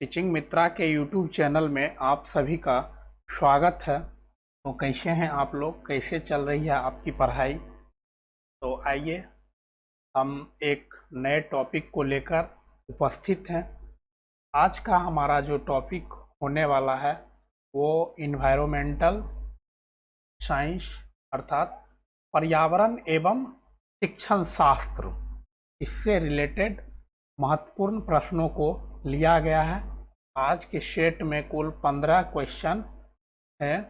Teaching मित्रा के YouTube channel में आप सभी का स्वागत है। तो कैसे हैं आप लोग, कैसे चल रही है आपकी पढ़ाई। तो आइए हम एक नए टॉपिक को लेकर उपस्थित हैं। आज का हमारा जो टॉपिक होने वाला है वो इन्वायरमेंटल साइंस अर्थात पर्यावरण एवं शिक्षण शास्त्र, इससे रिलेटेड महत्वपूर्ण प्रश्नों को लिया गया है। आज के सेट में कुल 15 क्वेश्चन हैं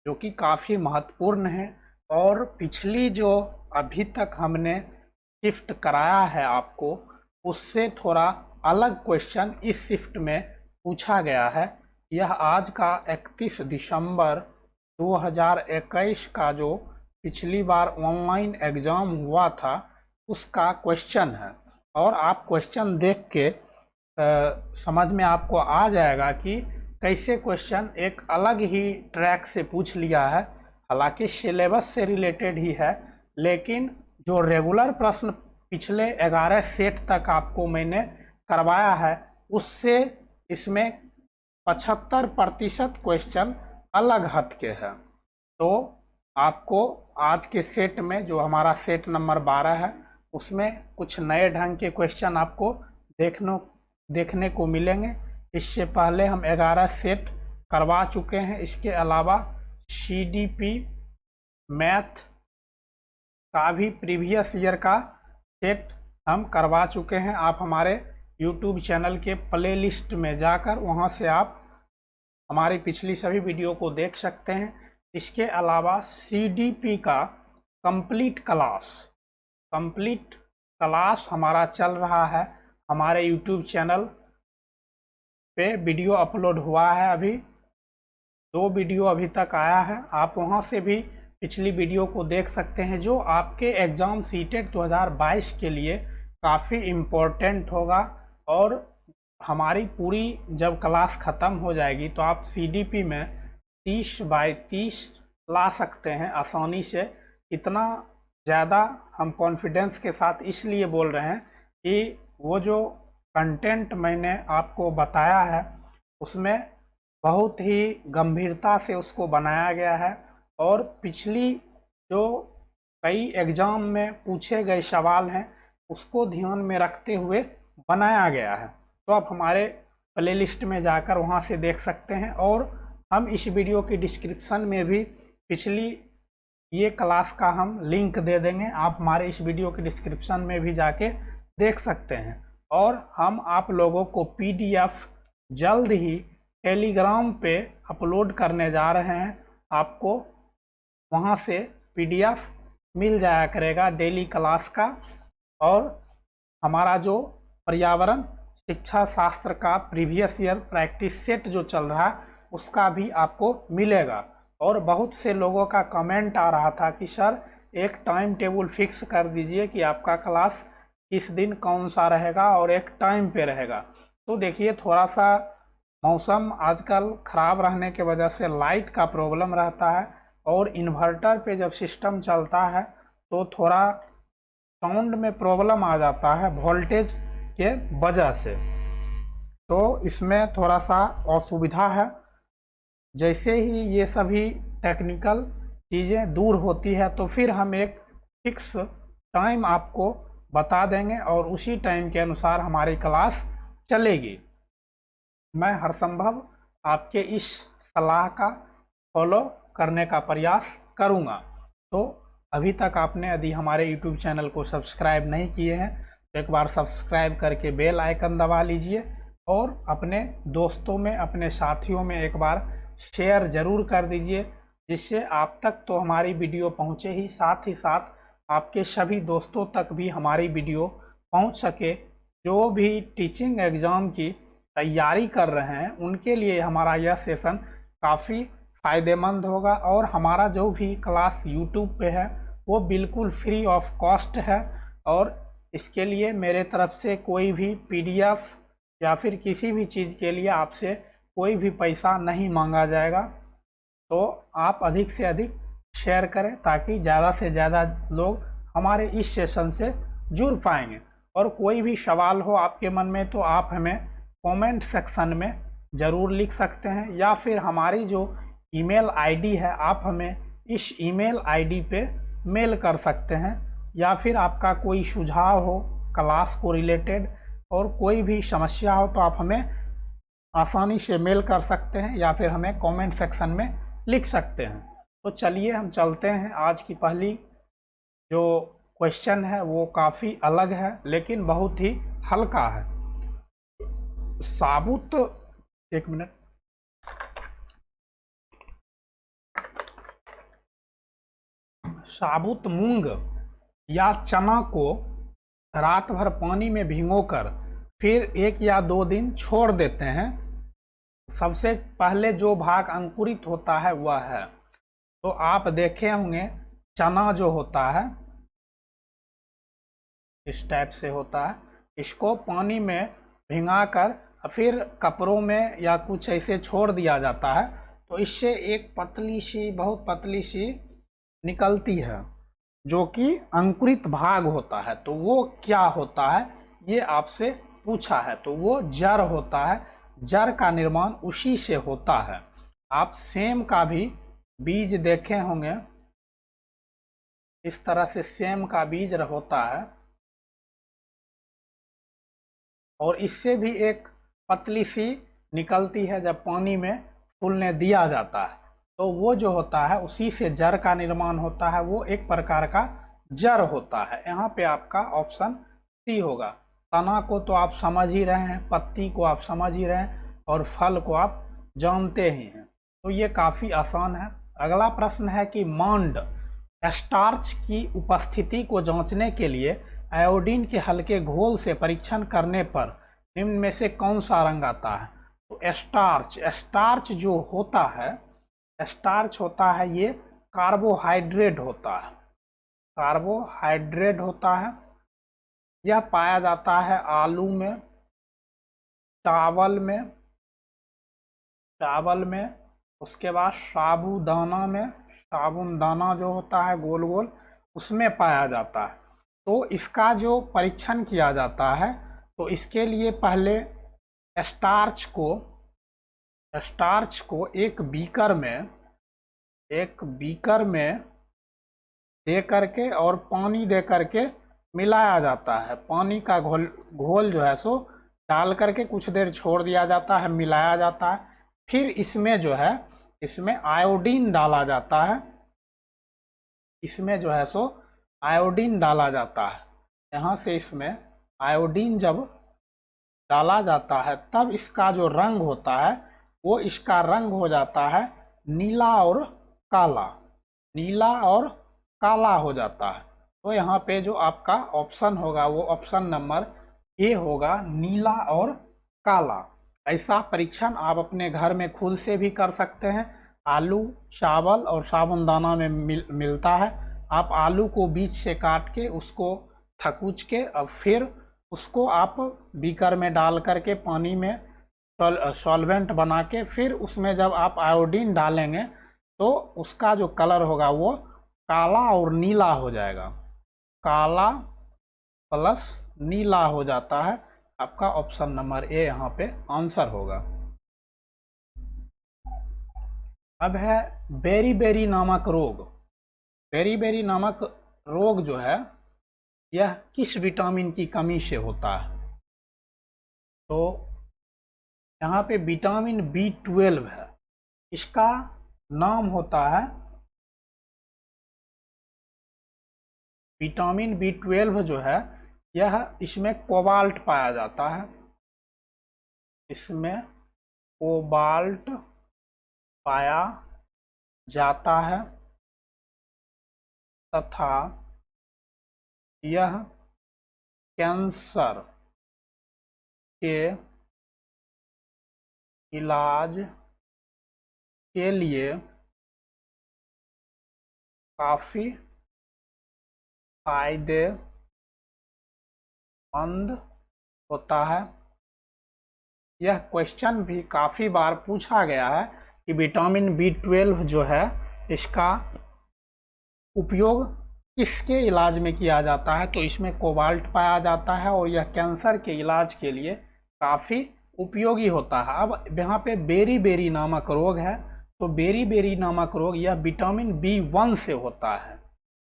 जो कि काफ़ी महत्वपूर्ण है और पिछली जो अभी तक हमने शिफ्ट कराया है आपको, उससे थोड़ा अलग क्वेश्चन इस शिफ्ट में पूछा गया है। यह आज का 31 दिसंबर 2021 का जो पिछली बार ऑनलाइन एग्ज़ाम हुआ था उसका क्वेश्चन है। और आप क्वेश्चन देख के समझ में आपको आ जाएगा कि कैसे क्वेश्चन एक अलग ही ट्रैक से पूछ लिया है। हालांकि सिलेबस से रिलेटेड ही है, लेकिन जो रेगुलर प्रश्न पिछले 11 सेट तक आपको मैंने करवाया है उससे इसमें 75% क्वेश्चन अलग हट के है। तो आपको आज के सेट में, जो हमारा सेट नंबर 12 है, उसमें कुछ नए ढंग के क्वेश्चन आपको देखने को मिलेंगे। इससे पहले हम 11 सेट करवा चुके हैं। इसके अलावा CDP मैथ का भी प्रीवियस ईयर का सेट हम करवा चुके हैं। आप हमारे YouTube चैनल के प्ले लिस्ट में जाकर वहां से आप हमारी पिछली सभी वीडियो को देख सकते हैं। इसके अलावा CDP का कंप्लीट क्लास हमारा चल रहा है। हमारे YouTube चैनल पे वीडियो अपलोड हुआ है, अभी 2 वीडियो अभी तक आया है। आप वहां से भी पिछली वीडियो को देख सकते हैं, जो आपके एग्ज़ाम सीटेट 2022 के लिए काफ़ी इम्पोर्टेंट होगा। और हमारी पूरी जब क्लास ख़त्म हो जाएगी तो आप CDP में 30 बाई 30 ला सकते हैं आसानी से। इतना ज़्यादा हम कॉन्फिडेंस के साथ इसलिए बोल रहे हैं कि वो जो कंटेंट मैंने आपको बताया है उसमें बहुत ही गंभीरता से उसको बनाया गया है और पिछली जो कई एग्ज़ाम में पूछे गए सवाल हैं उसको ध्यान में रखते हुए बनाया गया है। तो आप हमारे प्ले लिस्ट में जाकर वहां से देख सकते हैं। और हम इस वीडियो की डिस्क्रिप्शन में भी पिछली ये क्लास का हम लिंक दे देंगे, आप हमारे इस वीडियो के डिस्क्रिप्शन में भी जाके देख सकते हैं। और हम आप लोगों को PDF जल्द ही टेलीग्राम पे अपलोड करने जा रहे हैं। आपको वहां से PDF मिल जाया करेगा डेली क्लास का। और हमारा जो पर्यावरण शिक्षा शास्त्र का प्रीवियस ईयर प्रैक्टिस सेट जो चल रहा है उसका भी आपको मिलेगा। और बहुत से लोगों का कमेंट आ रहा था कि सर एक टाइम टेबल फिक्स कर दीजिए कि आपका क्लास किस दिन कौन सा रहेगा और एक टाइम पे रहेगा। तो देखिए, थोड़ा सा मौसम आजकल ख़राब रहने के वजह से लाइट का प्रॉब्लम रहता है और इन्वर्टर पे जब सिस्टम चलता है तो थोड़ा साउंड में प्रॉब्लम आ जाता है वोल्टेज के वजह से। तो इसमें थोड़ा सा असुविधा है। जैसे ही ये सभी टेक्निकल चीज़ें दूर होती है तो फिर हम एक फिक्स टाइम आपको बता देंगे और उसी टाइम के अनुसार हमारी क्लास चलेगी। मैं हर संभव आपके इस सलाह का फॉलो करने का प्रयास करूँगा। तो अभी तक आपने यदि हमारे YouTube चैनल को सब्सक्राइब नहीं किए हैं तो एक बार सब्सक्राइब करके बेल आइकन दबा लीजिए और अपने दोस्तों में, अपने साथियों में एक बार शेयर ज़रूर कर दीजिए, जिससे आप तक तो हमारी वीडियो पहुँचे ही साथ आपके सभी दोस्तों तक भी हमारी वीडियो पहुँच सके। जो भी टीचिंग एग्ज़ाम की तैयारी कर रहे हैं उनके लिए हमारा यह सेशन काफ़ी फ़ायदेमंद होगा। और हमारा जो भी क्लास YouTube पे है वो बिल्कुल फ्री ऑफ कॉस्ट है और इसके लिए मेरे तरफ से कोई भी PDF या फिर किसी भी चीज़ के लिए आपसे कोई भी पैसा नहीं मांगा जाएगा। तो आप अधिक से अधिक शेयर करें ताकि ज़्यादा से ज़्यादा लोग हमारे इस सेशन से जुड़ पाएंगे। और कोई भी सवाल हो आपके मन में तो आप हमें कमेंट सेक्शन में ज़रूर लिख सकते हैं, या फिर हमारी जो ईमेल आईडी है आप हमें इस ईमेल आईडी पे मेल कर सकते हैं, या फिर आपका कोई सुझाव हो क्लास को रिलेटेड और कोई भी समस्या हो तो आप हमें आसानी से मेल कर सकते हैं या फिर हमें कमेंट सेक्शन में लिख सकते हैं। तो चलिए हम चलते हैं। आज की पहली जो क्वेश्चन है वो काफ़ी अलग है लेकिन बहुत ही हल्का है। साबुत, एक मिनट, साबुत मूंग या चना को रात भर पानी में भिगोकर फिर 1 या 2 दिन छोड़ देते हैं। सबसे पहले जो भाग अंकुरित होता है वह है, तो आप देखे होंगे चना जो होता है इस टाइप से होता है। इसको पानी में भिगाकर फिर कपड़ों में या कुछ ऐसे छोड़ दिया जाता है, तो इससे एक पतली सी, बहुत पतली सी निकलती है जो कि अंकुरित भाग होता है। तो वो क्या होता है ये आपसे पूछा है, तो वो जड़ होता है। जड़ का निर्माण उसी से होता है। आप सेम का भी बीज देखे होंगे, इस तरह से सेम का बीज होता है और इससे भी एक पतली सी निकलती है जब पानी में फूलने दिया जाता है, तो वो जो होता है उसी से जड़ का निर्माण होता है। वो एक प्रकार का जड़ होता है। यहाँ पे आपका ऑप्शन सी होगा। तना को तो आप समझ ही रहे हैं, पत्ती को आप समझ ही रहे हैं और फल को आप जानते ही हैं, तो ये काफ़ी आसान है। अगला प्रश्न है कि मांड स्टार्च की उपस्थिति को जांचने के लिए आयोडीन के हल्के घोल से परीक्षण करने पर निम्न में से कौन सा रंग आता है? तो स्टार्च जो होता है, स्टार्च होता है ये कार्बोहाइड्रेट होता है, कार्बोहाइड्रेट होता है। यह पाया जाता है आलू में, चावल में, उसके बाद साबूदाना में, साबूदाना जो होता है गोल गोल उसमें पाया जाता है। तो इसका जो परीक्षण किया जाता है तो इसके लिए पहले स्टार्च को एक बीकर में दे करके और पानी दे करके मिलाया जाता है। पानी का घोल जो है सो डाल करके कुछ देर छोड़ दिया जाता है, मिलाया जाता है। फिर इसमें जो है इसमें आयोडीन डाला जाता है, इसमें जो है सो आयोडीन डाला जाता है। यहाँ से इसमें आयोडीन जब डाला जाता है तब इसका जो रंग होता है वो इसका रंग हो जाता है नीला और काला हो जाता है। तो यहाँ पे जो आपका ऑप्शन होगा वो ऑप्शन नंबर ए होगा, नीला और काला। ऐसा परीक्षण आप अपने घर में खुद से भी कर सकते हैं। आलू, चावल और साबूदाना में मिलता है। आप आलू को बीच से काट के उसको थकुच के और फिर उसको आप बीकर में डाल करके पानी में सॉल्वेंट बना के फिर उसमें जब आप आयोडीन डालेंगे तो उसका जो कलर होगा वो काला और नीला हो जाएगा, काला प्लस नीला हो जाता है। आपका ऑप्शन नंबर ए यहाँ पे आंसर होगा। अब है बेरी नामक रोग। बेरी नामक रोग जो है यह किस विटामिन की कमी से होता है? तो यहाँ पे विटामिन B12 है, इसका नाम होता है विटामिन B12 जो है यह, इसमें कोबाल्ट पाया जाता है, इसमें कोबाल्ट पाया जाता है तथा यह कैंसर के इलाज के लिए काफ़ी फायदेमंद होता है। यह क्वेश्चन भी काफ़ी बार पूछा गया है कि विटामिन B12 जो है इसका उपयोग किसके इलाज में किया जाता है? तो इसमें कोबाल्ट पाया जाता है और यह कैंसर के इलाज के लिए काफ़ी उपयोगी होता है। अब यहाँ पे बेरी बेरी नामक रोग है, तो बेरी बेरी नामक रोग यह विटामिन B1 से होता है।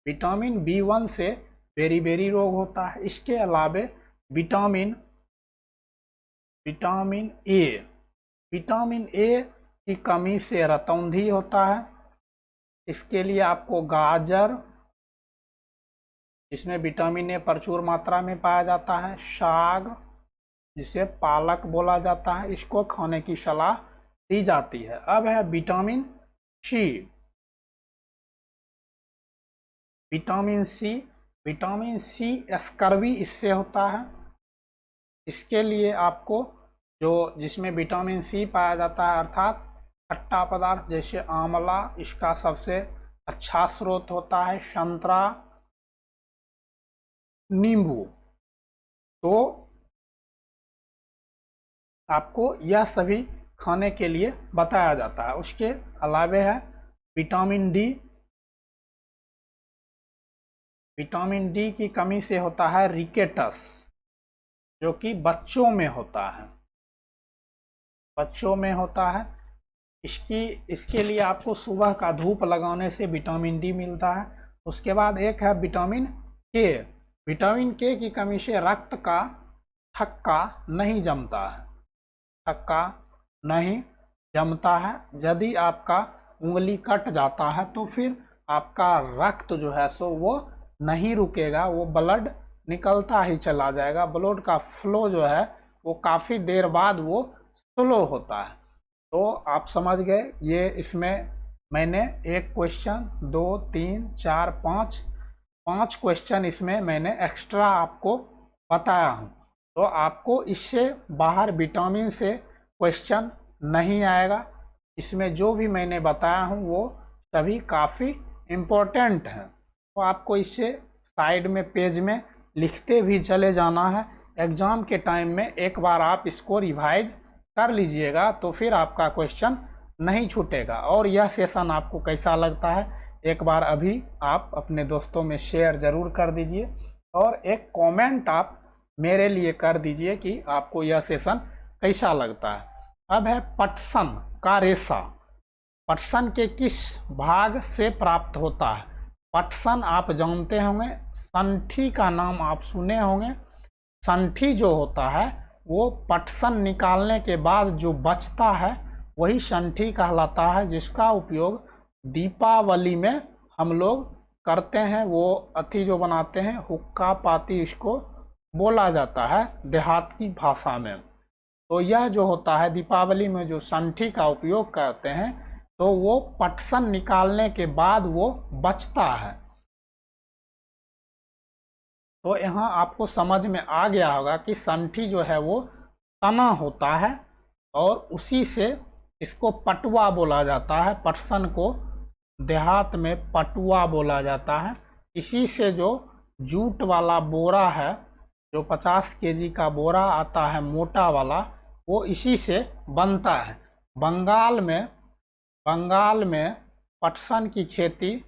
विटामिन B1 से बेरी बेरी रोग होता है। इसके अलावा विटामिन ए की कमी से रतौंधी होता है। इसके लिए आपको गाजर, जिसमें विटामिन ए प्रचुर मात्रा में पाया जाता है, साग जिसे पालक बोला जाता है, इसको खाने की सलाह दी जाती है। अब है vitamin C. Vitamin C scurvy इससे होता है। इसके लिए आपको जिसमें विटामिन सी पाया जाता है, अर्थात खट्टा पदार्थ जैसे आंवला, इसका सबसे अच्छा स्रोत होता है, संतरा, नींबू। तो आपको यह सभी खाने के लिए बताया जाता है। उसके अलावा है विटामिन डी। विटामिन डी की कमी से होता है रिकेटस, जो कि बच्चों में होता है। इसके लिए आपको सुबह का धूप लगाने से विटामिन डी मिलता है। उसके बाद एक है विटामिन के। विटामिन के की कमी से रक्त का थक्का नहीं जमता है। यदि आपका उंगली कट जाथा है तो फिर आपका रक्त जो है सो वो नहीं रुकेगा, वो ब्लड निकलता ही चला जाएगा। ब्लड का फ्लो जो है वो काफ़ी देर बाद वो स्लो होता है। तो आप समझ गए, ये इसमें मैंने एक क्वेश्चन, 2, 3, 4, 5 क्वेश्चन इसमें मैंने एक्स्ट्रा आपको बताया हूँ। तो आपको इससे बाहर विटामिन से क्वेश्चन नहीं आएगा। इसमें जो भी मैंने बताया हूँ वो सभी काफ़ी इम्पोर्टेंट हैं। तो आपको इससे साइड में पेज में लिखते भी चले जाना है। एग्ज़ाम के टाइम में एक बार आप इसको रिवाइज कर लीजिएगा तो फिर आपका क्वेश्चन नहीं छूटेगा। और यह सेशन आपको कैसा लगता है, एक बार अभी आप अपने दोस्तों में शेयर ज़रूर कर दीजिए और एक कमेंट आप मेरे लिए कर दीजिए कि आपको यह सेशन कैसा लगता है। अब है पटसन का रेशा। पटसन के किस भाग से प्राप्त होता है? पटसन आप जानते होंगे, संठी का नाम आप सुने होंगे। संठी जो होता है वो पटसन निकालने के बाद जो बचता है वही संठी कहलाता है, जिसका उपयोग दीपावली में हम लोग करते हैं। वो अथी जो बनाते हैं, हुक्का पाती इसको बोला जाता है देहात की भाषा में। तो यह जो होता है दीपावली में जो संठी का उपयोग करते हैं, तो वो पटसन निकालने के बाद वो बचता है। तो यहाँ आपको समझ में आ गया होगा कि संठी जो है वो तना होता है और उसी से इसको पटुआ बोला जाता है। पटसन को देहात में पटुआ बोला जाता है। इसी से जो जूट वाला बोरा है, जो 50 केजी का बोरा आता है मोटा वाला, वो इसी से बनता है। बंगाल में पटसन की खेती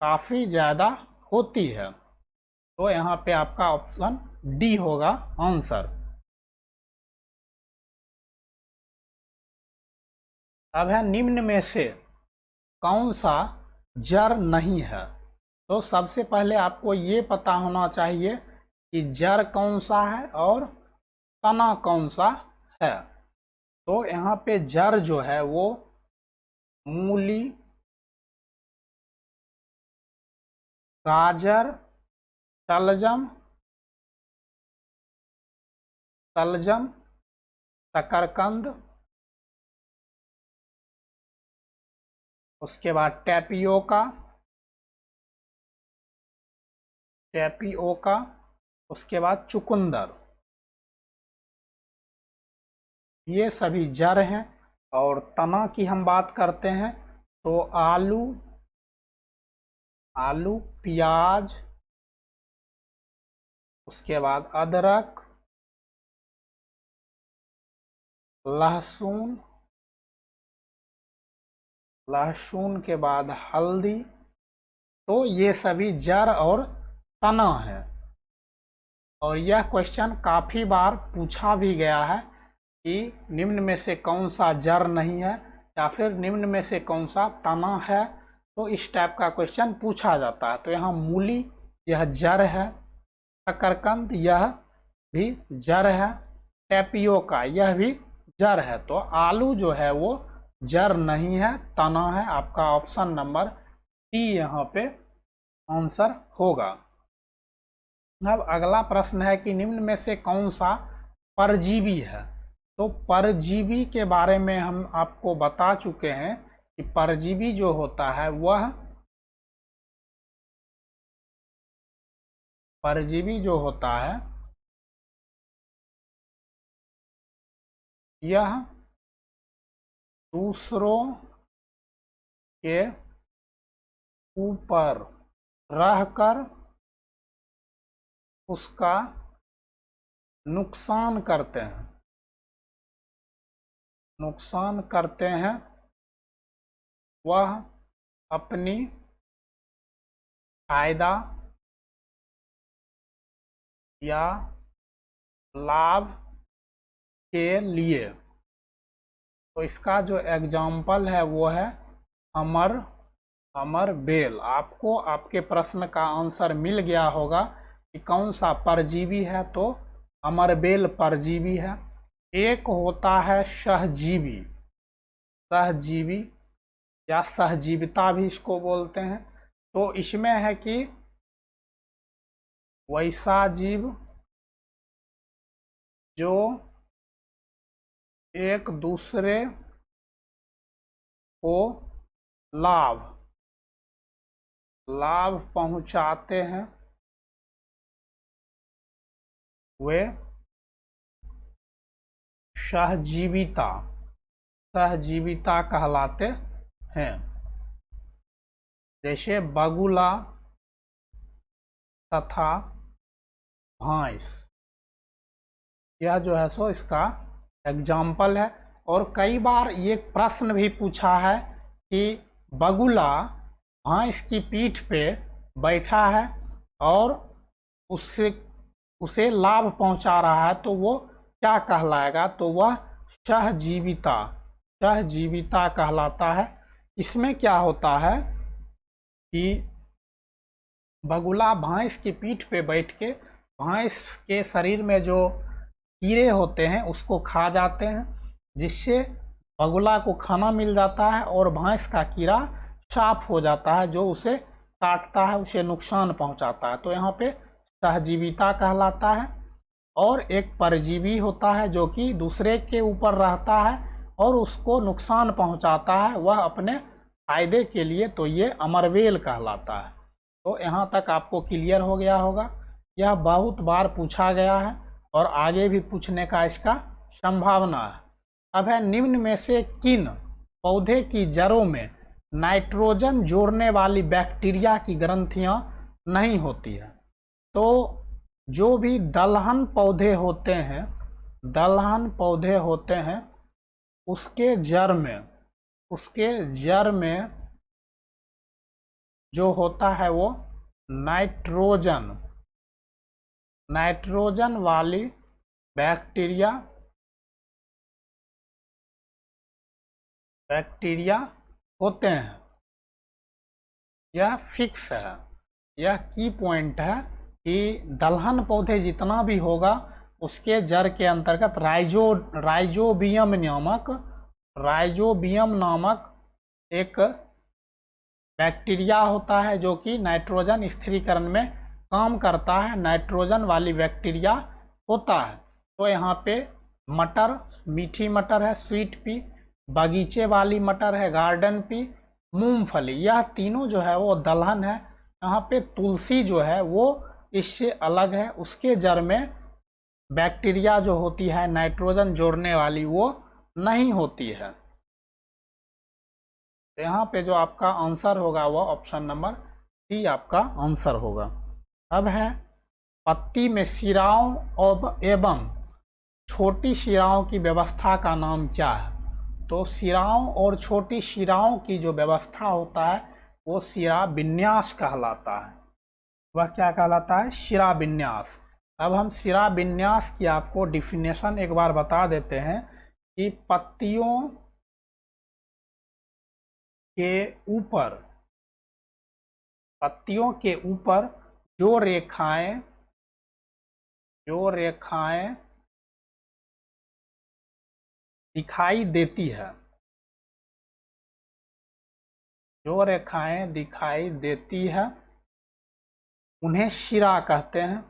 काफ़ी ज़्यादा होती है। तो यहाँ पे आपका ऑप्शन डी होगा आंसर। अब है निम्न में से कौन सा जड़ नहीं है? तो सबसे पहले आपको ये पता होना चाहिए कि जड़ कौन सा है और तना कौन सा है। तो यहाँ पे जड़ जो है वो मूली, गाजर, शलजम, शकरकंद, उसके बाद टैपियोका, उसके बाद चुकंदर, ये सभी जड़ हैं। और तना की हम बात करते हैं तो आलू, प्याज, उसके बाद अदरक, लहसुन के बाद हल्दी। तो ये सभी जड़ और तना है। और यह क्वेश्चन काफ़ी बार पूछा भी गया है कि निम्न में से कौन सा जड़ नहीं है या फिर निम्न में से कौन सा तना है। तो इस टाइप का क्वेश्चन पूछा जाता है। तो यहाँ मूली यह जड़ है, शकरकंद यह भी जड़ है, टेपियोका यह भी जड़ है। तो आलू जो है वो जड़ नहीं है, तना है। आपका ऑप्शन नंबर डी यहाँ पे आंसर होगा। अब अगला प्रश्न है कि निम्न में से कौन सा परजीवी है। तो परजीवी के बारे में हम आपको बता चुके हैं कि परजीवी जो होता है वह परजीवी जो होता है यह दूसरों के ऊपर रहकर उसका नुकसान करते हैं, वह अपनी फायदा या लाभ के लिए। तो इसका जो एग्जाम्पल है वो है अमर बेल। आपको आपके प्रश्न का आंसर मिल गया होगा कि कौन सा परजीवी है। तो अमरबेल परजीवी है। एक होता है सहजीवी या सहजीविता भी इसको बोलते हैं। तो इसमें है कि वैसा जीव जो एक दूसरे को लाभ पहुंचाते हैं वे सहजीविता कहलाते हैं। जैसे बगुला तथा भैंस, यह जो है सो इसका एग्जाम्पल है। और कई बार ये प्रश्न भी पूछा है कि बगुला भैंस की पीठ पे बैठा है और उसे लाभ पहुंचा रहा है, तो वो क्या कहलाएगा। तो वह सहजीविता कहलाता है। इसमें क्या होता है कि बगुला भैंस की पीठ पे बैठ के भैंस के शरीर में जो कीड़े होते हैं उसको खा जाते हैं, जिससे बगुला को खाना मिल जाता है और भैंस का कीड़ा साफ हो जाता है, जो उसे काटता है, उसे नुकसान पहुंचाता है। तो यहाँ पे सहजीविता कहलाता है। और एक परजीवी होता है जो कि दूसरे के ऊपर रहता है और उसको नुकसान पहुंचाता है, वह अपने फायदे के लिए। तो ये अमरबेल कहलाता है। तो यहाँ तक आपको क्लियर हो गया होगा। यह बहुत बार पूछा गया है और आगे भी पूछने का इसका संभावना है। अब है निम्न में से किन पौधे की जड़ों में नाइट्रोजन जोड़ने वाली बैक्टीरिया की ग्रंथियां नहीं होती है। तो जो भी दलहन पौधे होते हैं उसके जड़ में जो होता है वो नाइट्रोजन वाली बैक्टीरिया होते हैं। यह फिक्स है, यह की पॉइंट है कि दलहन पौधे जितना भी होगा उसके जड़ के अंतर्गत राइजोबियम नामक एक बैक्टीरिया होता है जो कि नाइट्रोजन स्थिरीकरण में काम करता है। नाइट्रोजन वाली बैक्टीरिया होता है। तो यहाँ पे मटर, मीठी मटर है, स्वीट पी, बगीचे वाली मटर है, गार्डन पी, मूंगफली, यह तीनों जो है वो दलहन है। यहाँ पे तुलसी जो है वो इससे अलग है, उसके जड़ में बैक्टीरिया जो होती है नाइट्रोजन जोड़ने वाली वो नहीं होती है। तो यहाँ पे जो आपका आंसर होगा वो ऑप्शन नंबर सी आपका आंसर होगा। अब है पत्ती में शिराओं एवं छोटी शिराओं की व्यवस्था का नाम क्या है। तो शिराओं और छोटी शिराओं की जो व्यवस्था होता है वो शिरा विन्यास कहलाता है। वह क्या कहलाता है, शिरा विन्यास। अब हम शिरा विन्यास की आपको डिफिनेशन एक बार बता देते हैं कि पत्तियों के ऊपर जो रेखाएं दिखाई देती है, उन्हें शिरा कहते हैं,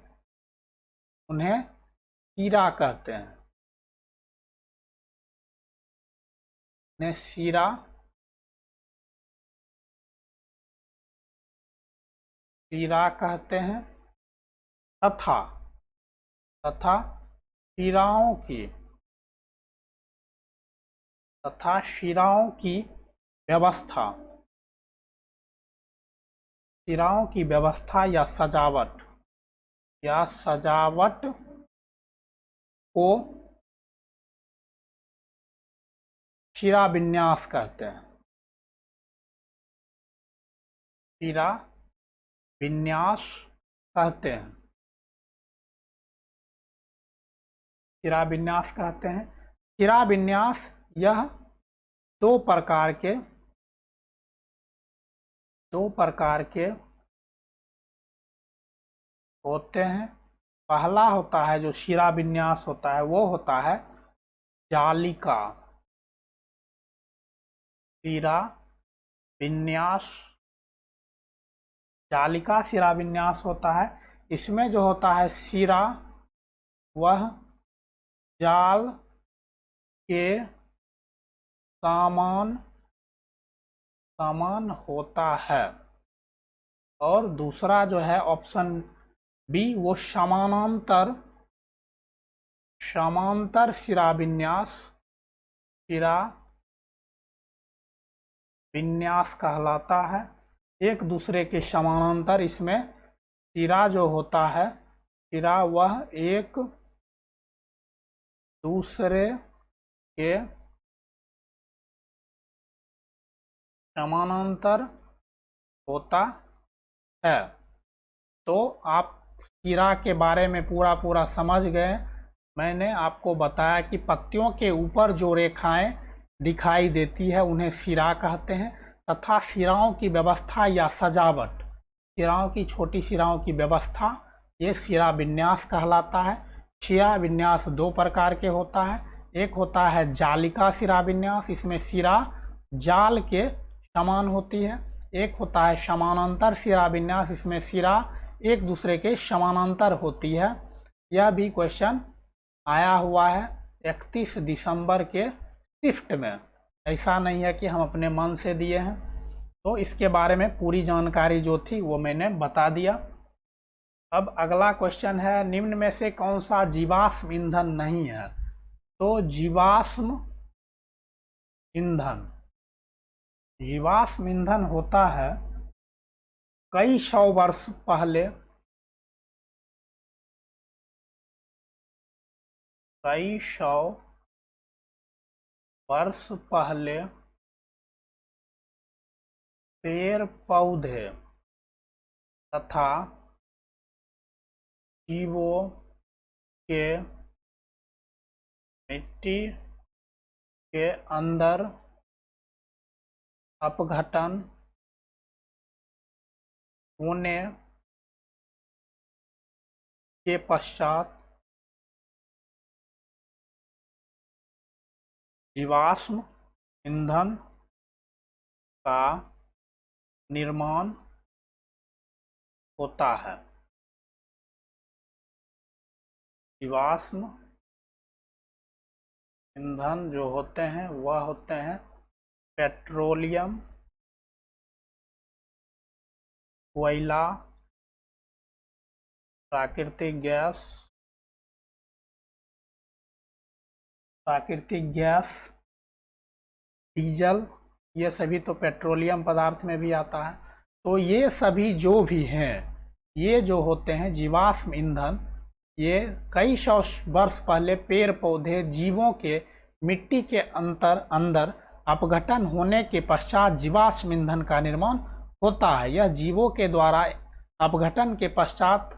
शिरा कहते हैं तथा शिराओं की व्यवस्था या सजावट को शिरा विन्यास कहते हैं। शिरा विन्यास शिरा विन्यास यह दो प्रकार के होते हैं। पहला होता है जो शिरा विन्यास होता है, वो होता है जालिका शिरा विन्यास। जालिका शिरा विन्यास होता है। इसमें जो होता है शिरा, वह जाल के समान होता है। और दूसरा जो है ऑप्शन बी, वो समानांतर शिरा विन्यास कहलाता है। एक दूसरे के समानांतर इसमें शिरा जो होता है, शिरा वह एक दूसरे के समानांतर होता है। तो आप शिरा के बारे में पूरा समझ गए। मैंने आपको बताया कि पत्तियों के ऊपर जो रेखाएं दिखाई देती है उन्हें शिरा कहते हैं, तथा शिराओं की व्यवस्था या सजावट, शिराओं की छोटी शिराओं की व्यवस्था, ये शिरा विन्यास कहलाता है। शिरा विन्यास दो प्रकार के होता है। एक होता है जालिका शिरा विन्यास, इसमें शिरा जाल के समान होती है। एक होता है समानांतर शिरा विन्यास, इसमें शिरा एक दूसरे के समानांतर होती है। यह भी क्वेश्चन आया हुआ है 31 दिसंबर के शिफ्ट में। ऐसा नहीं है कि हम अपने मन से दिए हैं। तो इसके बारे में पूरी जानकारी जो थी वो मैंने बता दिया। अब अगला क्वेश्चन है, निम्न में से कौन सा जीवाश्म ईंधन नहीं है? तो जीवाश्म ईंधन होता है कई सौ वर्ष पहले पेड़ पौधे तथा जीवों के मिट्टी के अंदर अपघटन होने के पश्चात जीवाश्म ईंधन का निर्माण होता है। जीवाश्म ईंधन जो होते हैं वह होते हैं पेट्रोलियम, कोयला, प्राकृतिक गैस, डीजल, ये सभी तो पेट्रोलियम पदार्थ में भी आता है। तो ये सभी जो भी हैं, ये जो होते हैं जीवाश्म ईंधन, ये कई सौ वर्ष पहले पेड़ पौधे जीवों के मिट्टी के अंदर अपघटन होने के पश्चात जीवाश्म ईंधन का निर्माण होता है। यह जीवों के द्वारा अपघटन के पश्चात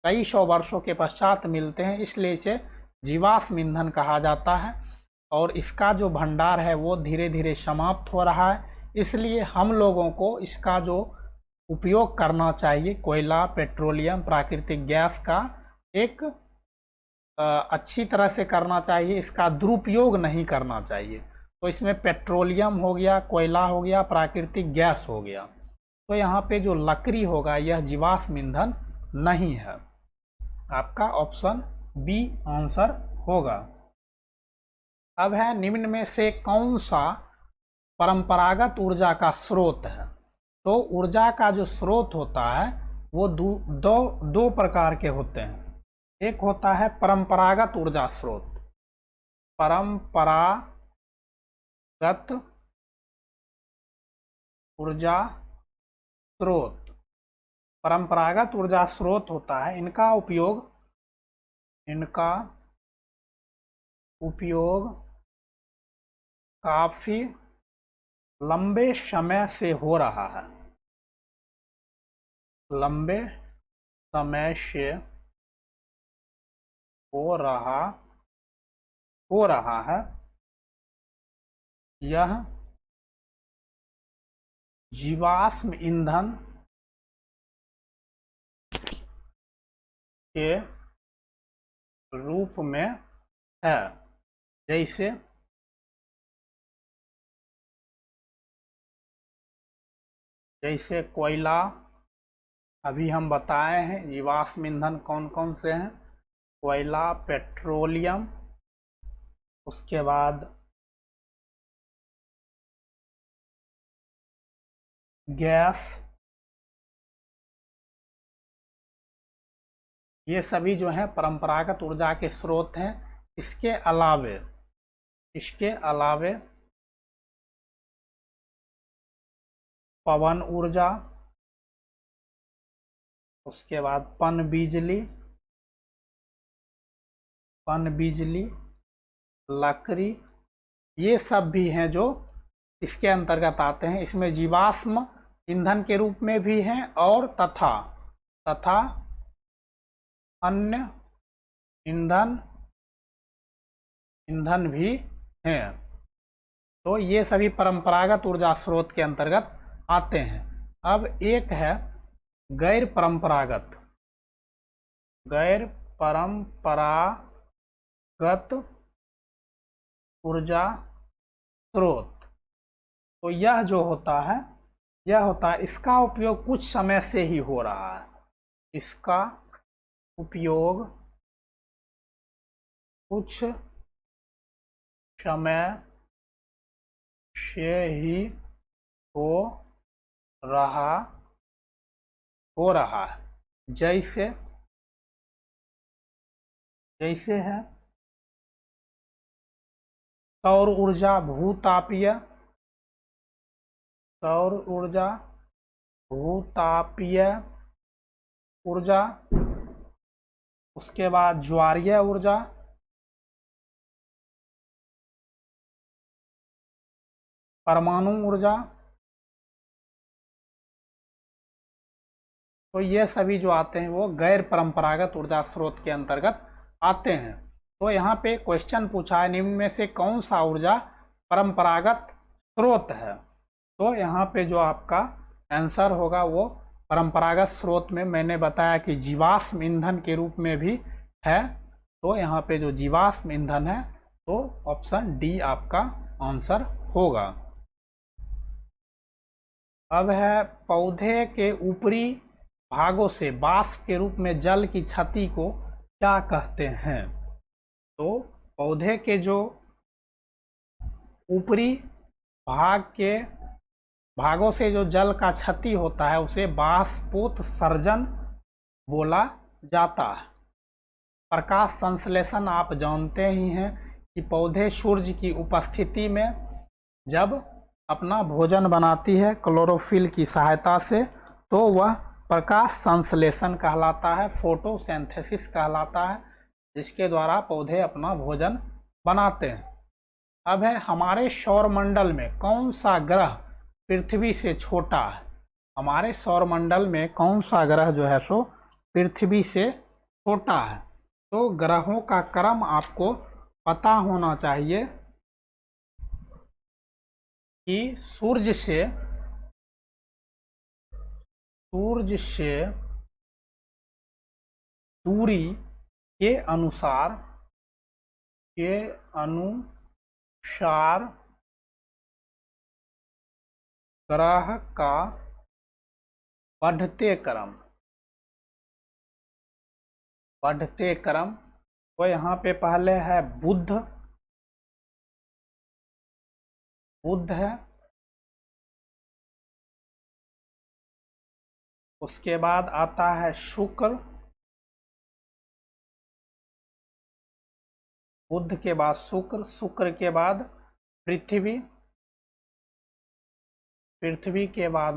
कई सौ वर्षों के पश्चात मिलते हैं, इसलिए इसे जीवाश्म ईंधन कहा जाता है। और इसका जो भंडार है वो धीरे धीरे समाप्त हो रहा है। इसलिए हम लोगों को इसका जो उपयोग करना चाहिए, कोयला, पेट्रोलियम, प्राकृतिक गैस का एक अच्छी तरह से करना चाहिए, इसका दुरुपयोग नहीं करना चाहिए। तो इसमें पेट्रोलियम हो गया, कोयला हो गया, प्राकृतिक गैस हो गया। तो यहाँ पे जो लकड़ी होगा यह जीवाश्म ईंधन नहीं है। आपका ऑप्शन बी आंसर होगा। अब है निम्न में से कौन सा परंपरागत ऊर्जा का स्रोत है। तो ऊर्जा का जो स्रोत होता है वो दो प्रकार के होते हैं। एक होता है परंपरागत ऊर्जा स्रोत, परंपरागत ऊर्जा स्रोत। परंपरागत ऊर्जा स्रोत होता है, इनका उपयोग काफी लंबे समय से हो रहा है, लंबे समय से हो रहा है। यह जीवाश्म ईंधन के रूप में है। जैसे कोयला, अभी हम बताए हैं जीवाश्म ईंधन कौन कौन से हैं, कोयला, पेट्रोलियम, उसके बाद गैस, ये सभी जो हैं परंपरागत ऊर्जा के स्रोत हैं। इसके अलावे पवन ऊर्जा, उसके बाद पनबिजली, लकड़ी, ये सब भी हैं जो इसके अंतर्गत आते हैं। इसमें जीवाश्म ईंधन के रूप में भी हैं और तथा अन्य ईंधन भी हैं। तो ये सभी परंपरागत ऊर्जा स्रोत के अंतर्गत आते हैं। अब एक है गैर परंपरागत ऊर्जा स्रोत। तो यह जो होता है इसका उपयोग कुछ समय से ही हो रहा है, इसका उपयोग कुछ समय से ही हो रहा है। जैसे है सौर ऊर्जा, भूतापीय ऊर्जा, उसके बाद ज्वारीय ऊर्जा, परमाणु ऊर्जा। तो ये सभी जो आते हैं वो गैर परंपरागत ऊर्जा स्रोत के अंतर्गत आते हैं। तो यहाँ पे क्वेश्चन पूछा है निम्न में से कौन सा ऊर्जा परंपरागत स्रोत है। तो यहाँ पे जो आपका आंसर होगा वो परंपरागत स्रोत में मैंने बताया कि जीवाश्म ईंधन के रूप में भी है। तो यहाँ पे जो जीवाश्म ईंधन है तो ऑप्शन डी आपका आंसर होगा। अब है पौधे के ऊपरी भागों से वाष्प के रूप में जल की क्षति को क्या कहते हैं। तो पौधे के जो ऊपरी भागों से जो जल का क्षति होता है उसे वाष्पोत्सर्जन बोला जाता है। प्रकाश संश्लेषण आप जानते ही हैं कि पौधे सूर्य की उपस्थिति में जब अपना भोजन बनाती है क्लोरोफिल की सहायता से तो वह प्रकाश संश्लेषण कहलाता है, फोटोसिंथेसिस कहलाता है, जिसके द्वारा पौधे अपना भोजन बनाते हैं। अब है हमारे सौरमंडल में कौन सा ग्रह पृथ्वी से छोटा है। हमारे सौरमंडल में कौन सा ग्रह जो है सो पृथ्वी से छोटा है। तो ग्रहों का क्रम आपको पता होना चाहिए कि सूर्य से दूरी के अनुसार ग्रह का बढ़ते क्रम। तो यहाँ पे पहले है बुध है, उसके बाद आता है शुक्र, बुध के बाद शुक्र के बाद पृथ्वी के बाद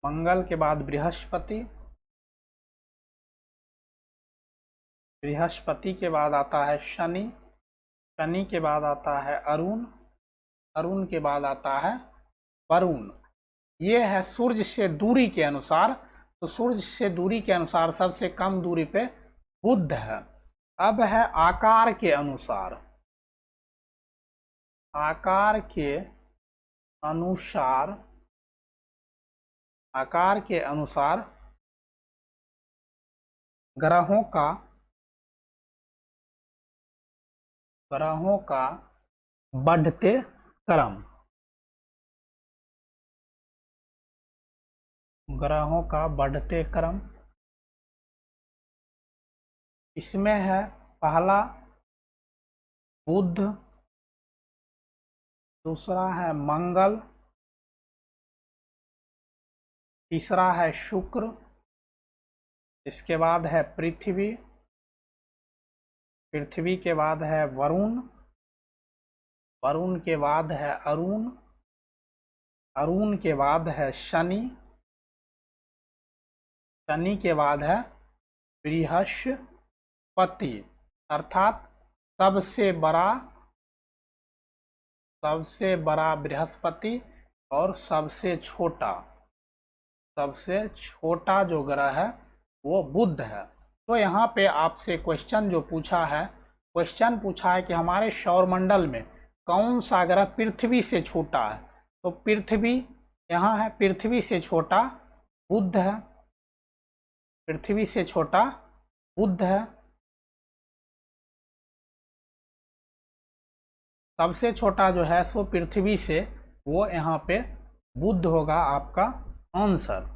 मंगल के बाद बृहस्पति के बाद आता है शनि के बाद आता है अरुण के बाद आता है वरुण। ये है सूर्य से दूरी के अनुसार। तो सूर्य से दूरी के अनुसार सबसे कम दूरी पे बुध है। अब है आकार के अनुसार ग्रहों का बढ़ते क्रम। इसमें है पहला बुध, दूसरा है मंगल, तीसरा है शुक्र, इसके बाद है पृथ्वी के बाद है वरुण के बाद है अरुण के बाद है शनि के बाद है बृहस्पति। अर्थात सबसे बड़ा बृहस्पति और सबसे छोटा जो ग्रह है वो बुध है। तो यहाँ पे आपसे क्वेश्चन जो पूछा है कि हमारे सौरमंडल में कौन सा ग्रह पृथ्वी से छोटा है। तो पृथ्वी यहाँ है, पृथ्वी से छोटा बुध है, सबसे छोटा जो है सो पृथ्वी से, वो यहाँ पे बुध होगा आपका आंसर।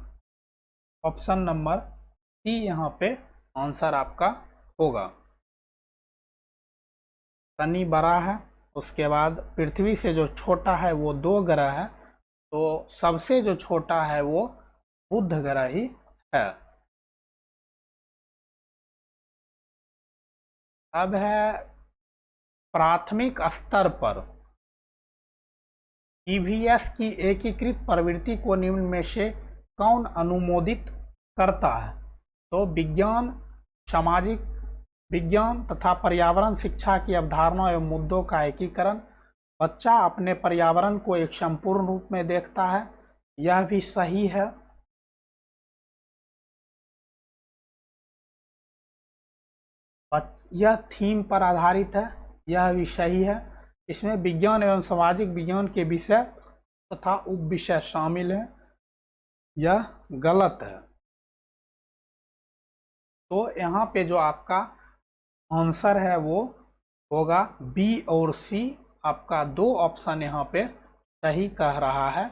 ऑप्शन नंबर सी यहाँ पे आंसर आपका होगा। शनि बड़ा है, उसके बाद पृथ्वी से जो छोटा है वो 2 ग्रह है, तो सबसे जो छोटा है वो बुध ग्रह ही है। अब है प्राथमिक स्तर पर ईवीएस की एकीकृत प्रवृत्ति को निम्न में से कौन अनुमोदित करता है। तो विज्ञान, सामाजिक विज्ञान तथा पर्यावरण शिक्षा की अवधारणा एवं मुद्दों का एकीकरण, बच्चा अपने पर्यावरण को एक संपूर्ण रूप में देखता है, यह भी सही है। यह थीम पर आधारित है, यह भी सही है। इसमें विज्ञान एवं सामाजिक विज्ञान के विषय तथा उप विषय शामिल हैं, यह गलत है। तो यहाँ पे जो आपका आंसर है वो होगा बी और सी। आपका 2 ऑप्शन यहाँ पे सही कह रहा है,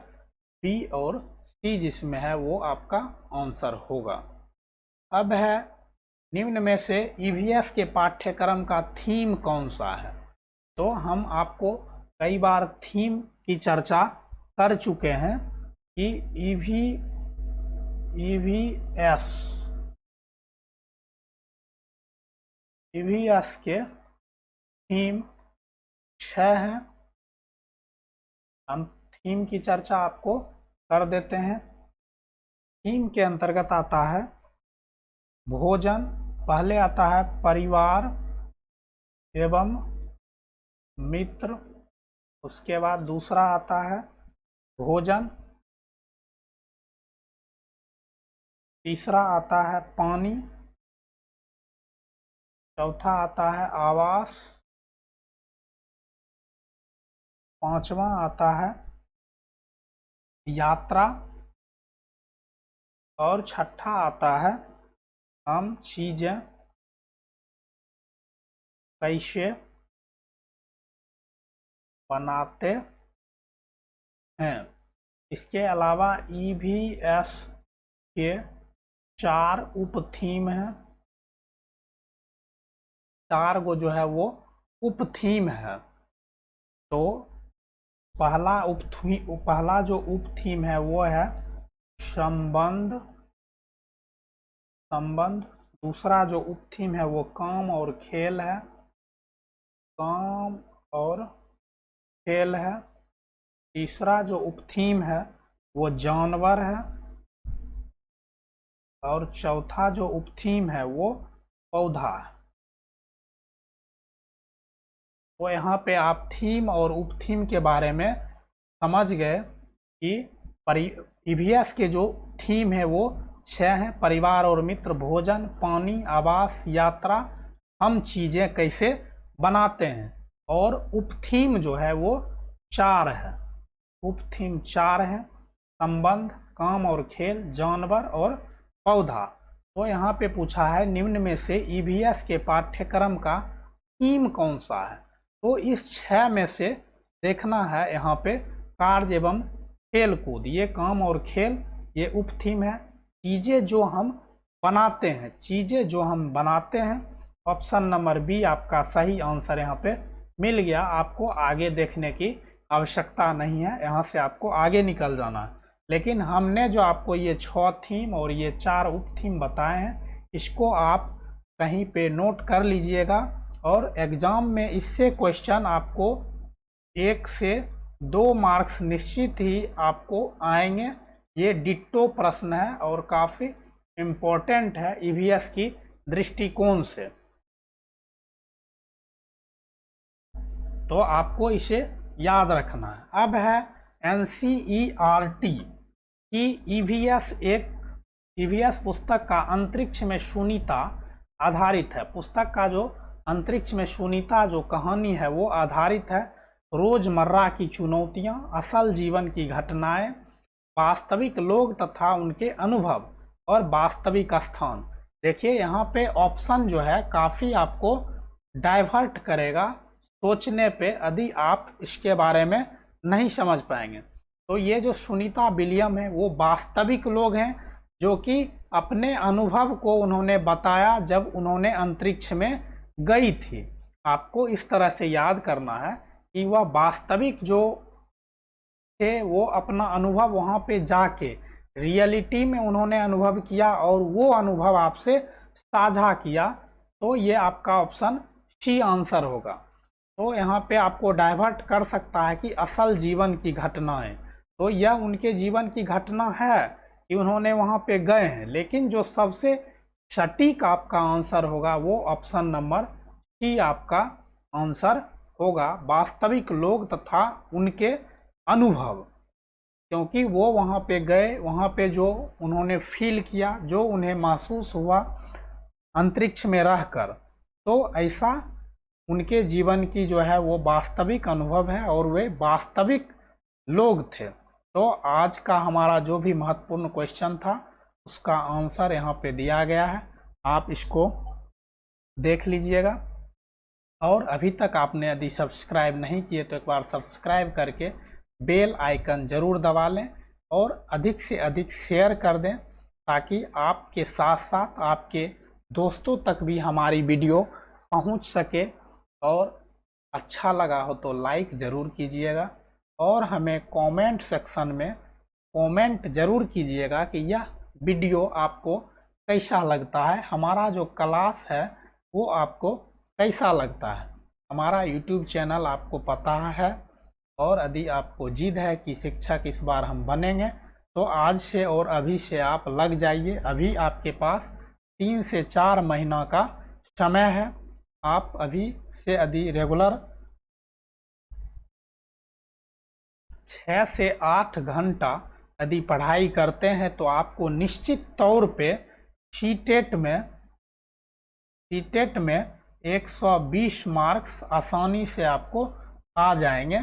बी और सी जिसमें है वो आपका आंसर होगा। अब है निम्न में से ईवीएस के पाठ्यक्रम का थीम कौन सा है। तो हम आपको कई बार थीम की चर्चा कर चुके हैं कि ईवीएस के थीम 6 हैं। हम थीम की चर्चा आपको कर देते हैं। थीम के अंतर्गत आता है भोजन, पहले आता है परिवार एवं मित्र, उसके बाद दूसरा आता है भोजन, तीसरा आता है पानी, चौथा आता है आवास, 5वां आता है यात्रा, और 6ठा आता है हम चीजें कैसे बनाते हैं। इसके अलावा EVS के 4 उप थीम हैं, 4 गो जो है वो उप थीम है। तो पहला जो उप थीम है वो है संबंध। दूसरा जो उप थीम है वो काम और खेल है, काम और खेल है। तीसरा जो उप थीम है वो जानवर है, और चौथा जो उप थीम है वो पौधा है। तो यहाँ पे आप थीम और उप थीम के बारे में समझ गए कि EVS के जो थीम है वो 6 हैं: परिवार और मित्र, भोजन, पानी, आवास, यात्रा, हम चीजें कैसे बनाते हैं। और उप थीम जो है वो 4 है। उप थीम 4 है: संबंध, काम और खेल, जानवर और पौधा। तो यहाँ पे पूछा है निम्न में से EVS के पाठ्यक्रम का थीम कौन सा है। तो इस 6 में से देखना है यहाँ पे कार्य एवं खेल कूद, ये काम और खेल ये उप थीम है। चीजें जो हम बनाते हैं, चीजें जो हम बनाते हैं, ऑप्शन नंबर बी आपका सही आंसर यहाँ पे मिल गया। आपको आगे देखने की आवश्यकता नहीं है, यहाँ से आपको आगे निकल जाना है। लेकिन हमने जो आपको ये 6 थीम और ये 4 उप थीम बताए हैं, इसको आप कहीं पे नोट कर लीजिएगा, और एग्जाम में इससे क्वेश्चन आपको 1 से 2 मार्क्स निश्चित ही आपको आएंगे। ये डिट्टो प्रश्न है और काफ़ी इम्पोर्टेंट है EVS की दृष्टिकोण से। तो आपको इसे याद रखना है। अब है NCERT की EVS पुस्तक का अंतरिक्ष में शून्यता आधारित है। पुस्तक का जो अंतरिक्ष में शून्यता जो कहानी है वो आधारित है रोजमर्रा की चुनौतियां, असल जीवन की घटनाएं, वास्तविक लोग तथा उनके अनुभव, और वास्तविक स्थान। देखिए यहाँ पे ऑप्शन जो है काफ़ी आपको डाइवर्ट करेगा सोचने पे, यदि आप इसके बारे में नहीं समझ पाएंगे। तो ये जो सुनीता विलियम है वो वास्तविक लोग हैं, जो कि अपने अनुभव को उन्होंने बताया जब उन्होंने अंतरिक्ष में गई थी। आपको इस तरह से याद करना है कि वह वास्तविक जो थे वो अपना अनुभव वहाँ पे जाके रियलिटी में उन्होंने अनुभव किया और वो अनुभव आपसे साझा किया। तो ये आपका ऑप्शन सी आंसर होगा। तो यहाँ पे आपको डाइवर्ट कर सकता है कि असल जीवन की घटनाएं, तो यह उनके जीवन की घटना है कि उन्होंने वहाँ पे गए हैं, लेकिन जो सबसे सटीक आपका आंसर होगा वो ऑप्शन नंबर सी आपका आंसर होगा, वास्तविक लोग तथा उनके अनुभव। क्योंकि वो वहाँ पे गए, वहाँ पे जो उन्होंने फील किया, जो उन्हें महसूस हुआ अंतरिक्ष में रहकर, तो ऐसा उनके जीवन की जो है वो वास्तविक अनुभव है और वे वास्तविक लोग थे। तो आज का हमारा जो भी महत्वपूर्ण क्वेश्चन था उसका आंसर यहाँ पे दिया गया है, आप इसको देख लीजिएगा। और अभी तक आपने यदि सब्सक्राइब नहीं किए तो एक बार सब्सक्राइब करके बेल आइकन ज़रूर दबा लें और अधिक से अधिक शेयर कर दें, ताकि आपके साथ साथ आपके दोस्तों तक भी हमारी वीडियो पहुंच सके। और अच्छा लगा हो तो लाइक ज़रूर कीजिएगा, और हमें कमेंट सेक्शन में कमेंट ज़रूर कीजिएगा कि यह वीडियो आपको कैसा लगता है, हमारा जो क्लास है वो आपको कैसा लगता है। हमारा YouTube चैनल आपको पता है, और यदि आपको जिद है कि शिक्षक इस बार हम बनेंगे, तो आज से और अभी से आप लग जाइए। अभी आपके पास 3 से 4 महीना का समय है। आप अभी से यदि रेगुलर 6 से 8 घंटा यदि पढ़ाई करते हैं तो आपको निश्चित तौर पे सीटेट में 120 मार्क्स आसानी से आपको आ जाएंगे।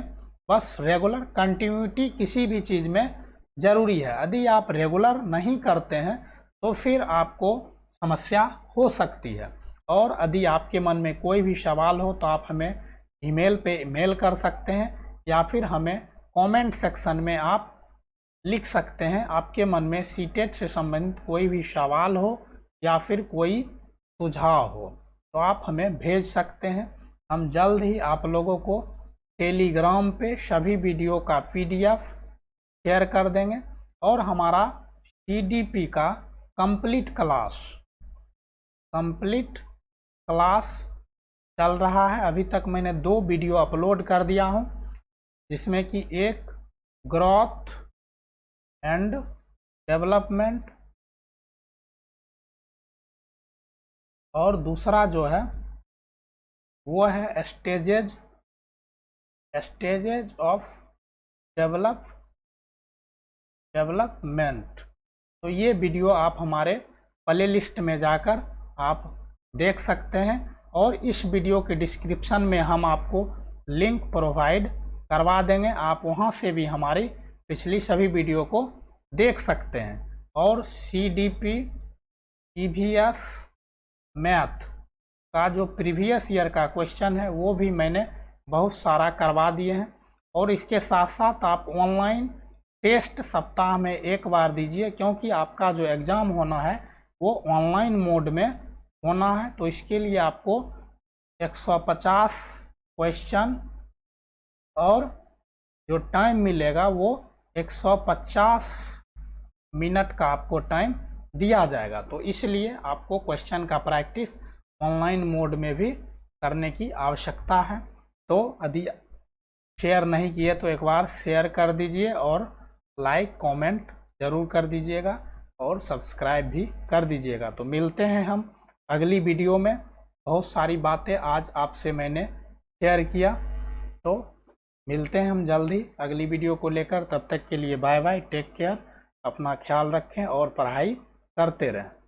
बस रेगुलर कंटिन्यूटी किसी भी चीज़ में ज़रूरी है। यदि आप रेगुलर नहीं करते हैं तो फिर आपको समस्या हो सकती है। और यदि आपके मन में कोई भी सवाल हो तो आप हमें ईमेल पे मेल कर सकते हैं या फिर हमें कमेंट सेक्शन में आप लिख सकते हैं। आपके मन में सीटेट से संबंधित कोई भी सवाल हो या फिर कोई सुझाव हो तो आप हमें भेज सकते हैं। हम जल्द ही आप लोगों को टेलीग्राम पे सभी वीडियो का PDF शेयर कर देंगे। और हमारा CDP का कंप्लीट क्लास चल रहा है। अभी तक मैंने 2 वीडियो अपलोड कर दिया हूं, जिसमें कि एक ग्रोथ एंड डेवलपमेंट और दूसरा जो है वो है स्टेजेज ऑफ डेवलपमेंट। तो ये वीडियो आप हमारे प्ले लिस्ट में जाकर आप देख सकते हैं। और इस वीडियो के डिस्क्रिप्शन में हम आपको लिंक प्रोवाइड करवा देंगे, आप वहां से भी हमारी पिछली सभी वीडियो को देख सकते हैं। और CDP EVS मैथ का जो प्रीवियस ईयर का क्वेश्चन है वो भी मैंने बहुत सारा करवा दिए हैं। और इसके साथ साथ आप ऑनलाइन टेस्ट सप्ताह में एक बार दीजिए, क्योंकि आपका जो एग्ज़ाम होना है वो ऑनलाइन मोड में होना है। तो इसके लिए आपको 150 क्वेश्चन और जो टाइम मिलेगा वो 150 मिनट का आपको टाइम दिया जाएगा। तो इसलिए आपको क्वेश्चन का प्रैक्टिस ऑनलाइन मोड में भी करने की आवश्यकता है। तो यदि शेयर नहीं किए तो एक बार शेयर कर दीजिए और लाइक कमेंट ज़रूर कर दीजिएगा और सब्सक्राइब भी कर दीजिएगा। तो मिलते हैं हम अगली वीडियो में। बहुत सारी बातें आज आपसे मैंने शेयर किया, तो मिलते हैं हम जल्दी अगली वीडियो को लेकर। तब तक के लिए बाय बाय, टेक केयर, अपना ख्याल रखें और पढ़ाई करते रहें।